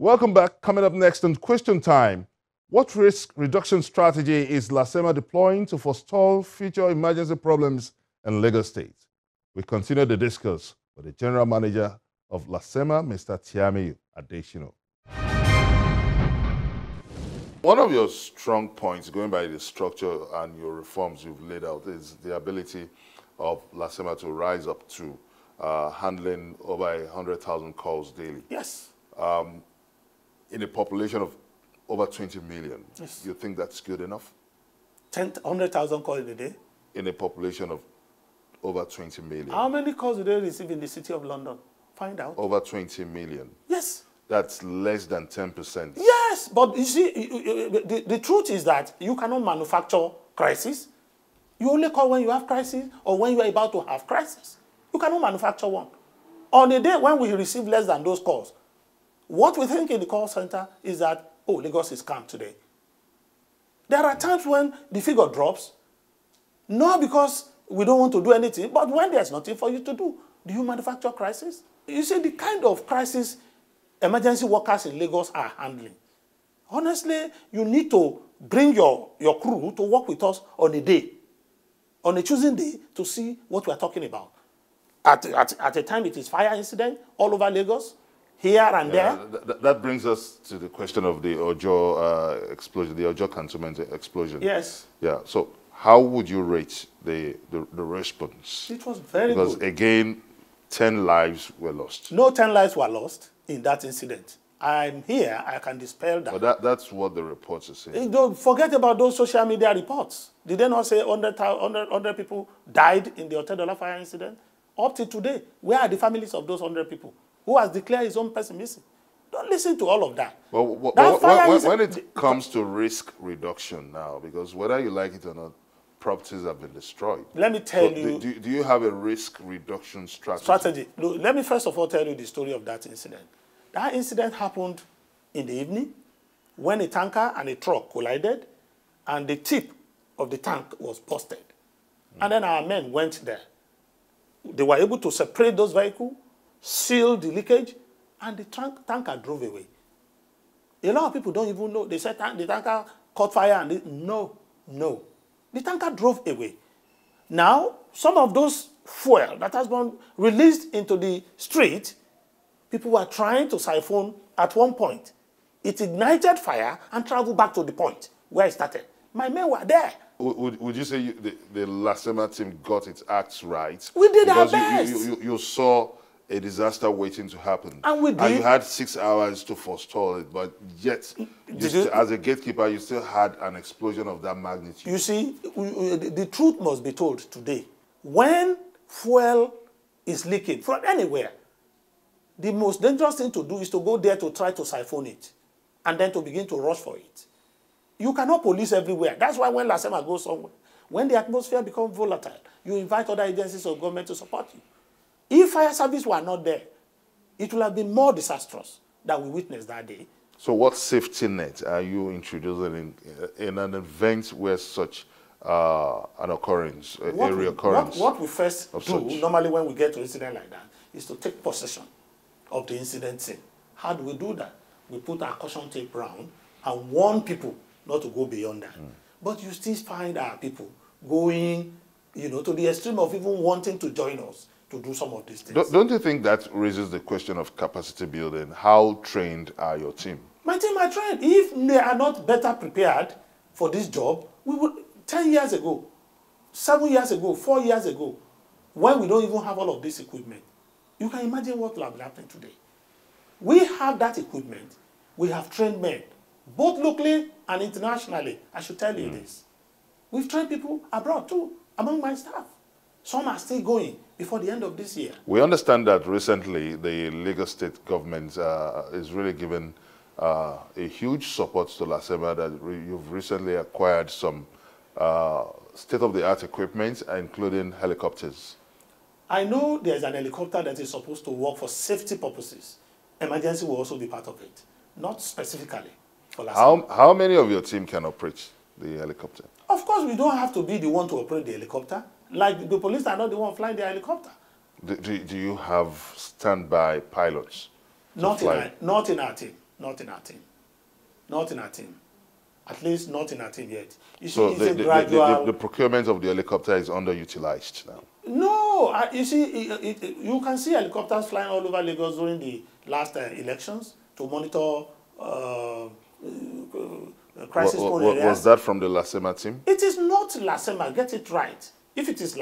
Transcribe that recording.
Welcome back. Coming up next on Question Time. What risk reduction strategy is LASEMA deploying to forestall future emergency problems in Lagos State? We continue the discourse with the General Manager of LASEMA, Mr. Tiamiyu Adeshino. One of your strong points, going by the structure and your reforms you've laid out, is the ability of LASEMA to rise up to handling over 100,000 calls daily. Yes. In a population of over 20 million, yes. You think that's good enough? 100,000 calls a day? In a population of over 20 million. How many calls do they receive in the city of London? Find out. Over 20 million. Yes. That's less than 10%. Yes, but you see, the truth is that you cannot manufacture crisis. You only call when you have crisis or when you are about to have crisis. You cannot manufacture one. On a day when we receive less than those calls, what we think in the call center is that, oh, Lagos is calm today. There are times when the figure drops, not because we don't want to do anything, but when there's nothing for you to do. Do you manufacture crisis? You see, the kind of crisis emergency workers in Lagos are handling. Honestly, you need to bring your crew to work with us on a day, on a choosing day, to see what we are talking about. At a time, it is fire incident all over Lagos, here and there. That brings us to the question of the Ojo explosion, the Ojo cantonment explosion. Yes. Yeah. So how would you rate the response? It was very good. Because again, 10 lives were lost. No 10 lives were lost in that incident. I'm here, I can dispel that. But that's what the reports are saying. Don't forget about those social media reports. Did they not say 100 people died in the Hotel fire incident? Up to today, where are the families of those 100 people? Who has declared his own person missing? Don't listen to all of that. Well, when it comes to risk reduction now, because whether you like it or not, properties have been destroyed. Let me tell you. Do you have a risk reduction strategy? Look, let me first of all tell you the story of that incident. That incident happened in the evening when a tanker and a truck collided and the tip of the tank was busted. And then our men went there. They were able to separate those vehicles, seal the leakage, and the tanker drove away. A lot of people don't even know. They said the tanker caught fire and no. The tanker drove away. Now, some of those fuel that has been released into the street, people were trying to siphon at one point. It ignited fire and traveled back to the point where it started. My men were there. Would you say the LASEMA team got its acts right? We did our best. You saw a disaster waiting to happen. And we did. And you had 6 hours to forestall it, but yet, as a gatekeeper, you still had an explosion of that magnitude. You see, the truth must be told today. When fuel is leaking from anywhere, the most dangerous thing to do is to go there to try to siphon it and then to begin to rush for it. You cannot police everywhere. That's why when LASEMA goes somewhere, when the atmosphere becomes volatile, you invite other agencies of government to support you. If fire service were not there, it would have been more disastrous than we witnessed that day. So what safety net are you introducing in an event where such an occurrence, a reoccurrence? What we first do, normally when we get to an incident like that, is to take possession of the incident scene. How do we do that? We put our caution tape round and warn people not to go beyond that. But you still find our people going, to the extreme of even wanting to join us to do some of these things. Don't you think that raises the question of capacity building? How trained are your team? My team are trained. If they are not better prepared for this job, we would 10 years ago, 7 years ago, 4 years ago, when we don't even have all of this equipment, you can imagine what will have happened today. We have that equipment. We have trained men, both locally and internationally. I should tell you this. We've trained people abroad too, among my staff. Some are still going before the end of this year. We understand that recently the Lagos State government is really giving a huge support to LASEMA, that you've recently acquired some state-of-the-art equipment, including helicopters. I know there's an helicopter that is supposed to work for safety purposes. Emergency will also be part of it, not specifically for LASEMA. How many of your team can operate the helicopter? Of course, we don't have to be the one to operate the helicopter. Like the police are not the one flying the helicopter. Do you have standby pilots? Not in our team. Not in our team. Not in our team. At least not in our team yet. You see, So it's a gradual... the procurement of the helicopter is underutilized now. No, you see, you can see helicopters flying all over Lagos during the last elections to monitor crisis-prone areas. Was that from the LASEMA team? It is not LASEMA. Get it right. If it is LASEMA,